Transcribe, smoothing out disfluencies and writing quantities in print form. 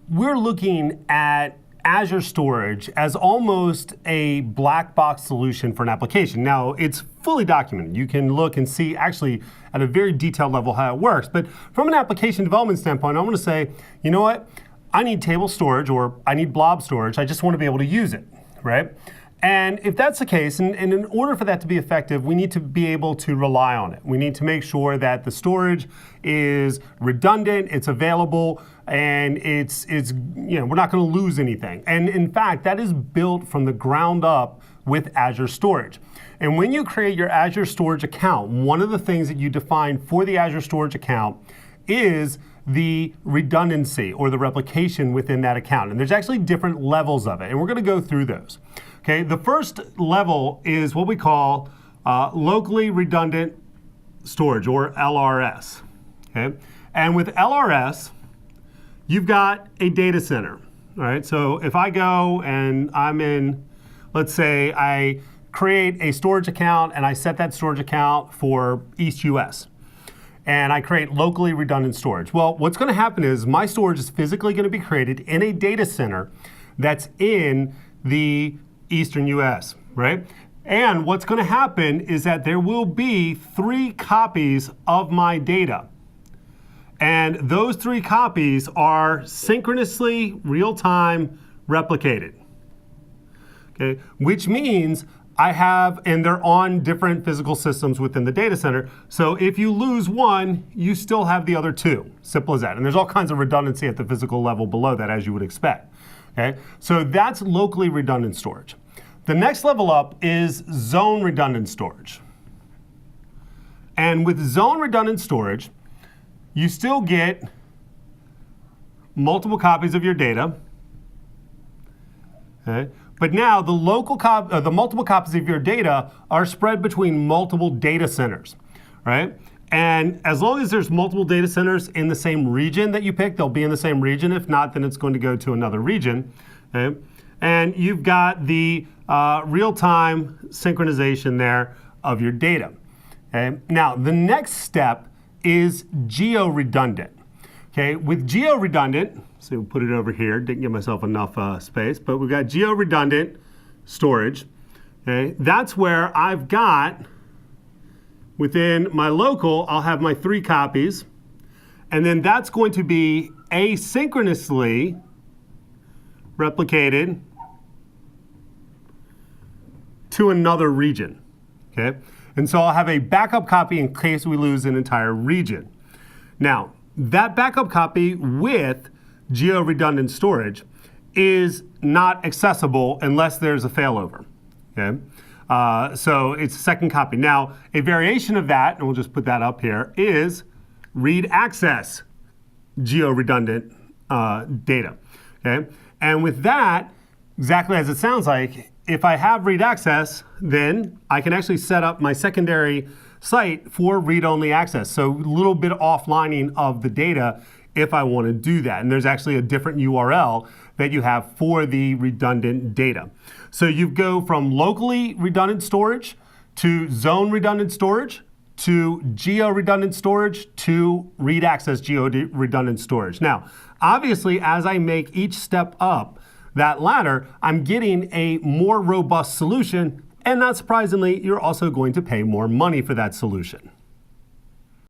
we're looking at Azure Storage as almost a black box solution for an application. Now, it's fully documented. You can look and see actually at a very detailed level how it works. But from an application development standpoint, I want to say, you know what? I need table storage or I need blob storage. I just want to be able to use it, right? And if that's the case, and in order for that to be effective, we need to be able to rely on it. We need to make sure that the storage is redundant, it's available, and it's we're not going to lose anything. And in fact, that is built from the ground up with Azure Storage. And when you create your Azure Storage account, one of the things that you define for the Azure Storage account is the redundancy or the replication within that account. And there's actually different levels of it, and we're going to go through those. Okay, the first level is what we call locally redundant storage, or LRS. Okay, and with LRS, you've got a data center. All right, so if I go and I'm in, let's say I create a storage account and I set that storage account for East US. And I create locally redundant storage. Well, what's going to happen is my storage is physically going to be created in a data center that's in the Eastern US, right? And what's going to happen is that there will be 3 copies of my data. And those 3 copies are synchronously, real-time replicated. Okay, which means and they're on different physical systems within the data center. So if you lose one, you still have the other 2. Simple as that. And there's all kinds of redundancy at the physical level below that, as you would expect. Okay, so that's locally redundant storage. The next level up is zone redundant storage. And with zone redundant storage, you still get multiple copies of your data. Okay? But now the multiple copies of your data are spread between multiple data centers, right? And as long as there's multiple data centers in the same region that you pick, they'll be in the same region. If not, then it's going to go to another region. Okay? And you've got the real-time synchronization there of your data. Okay? Now, the next step is geo-redundant. Okay? With geo-redundant, so we'll put it over here, didn't give myself enough space, but we've got geo-redundant storage. Okay? That's where I've got, within my local, I'll have my 3 copies, and then that's going to be asynchronously replicated to another region. Okay? And so I'll have a backup copy in case we lose an entire region. Now, that backup copy with geo-redundant storage is not accessible unless there's a failover. Okay? So it's a second copy. Now, a variation of that, and we'll just put that up here, is read access geo-redundant data. Okay? And with that, exactly as it sounds like, if I have read access, then I can actually set up my secondary site for read-only access. So a little bit offlining of the data if I want to do that. And there's actually a different URL that you have for the redundant data. So you go from locally redundant storage to zone redundant storage to geo-redundant storage to read access geo-redundant storage. Now, obviously, as I make each step up that ladder, I'm getting a more robust solution, and not surprisingly, you're also going to pay more money for that solution.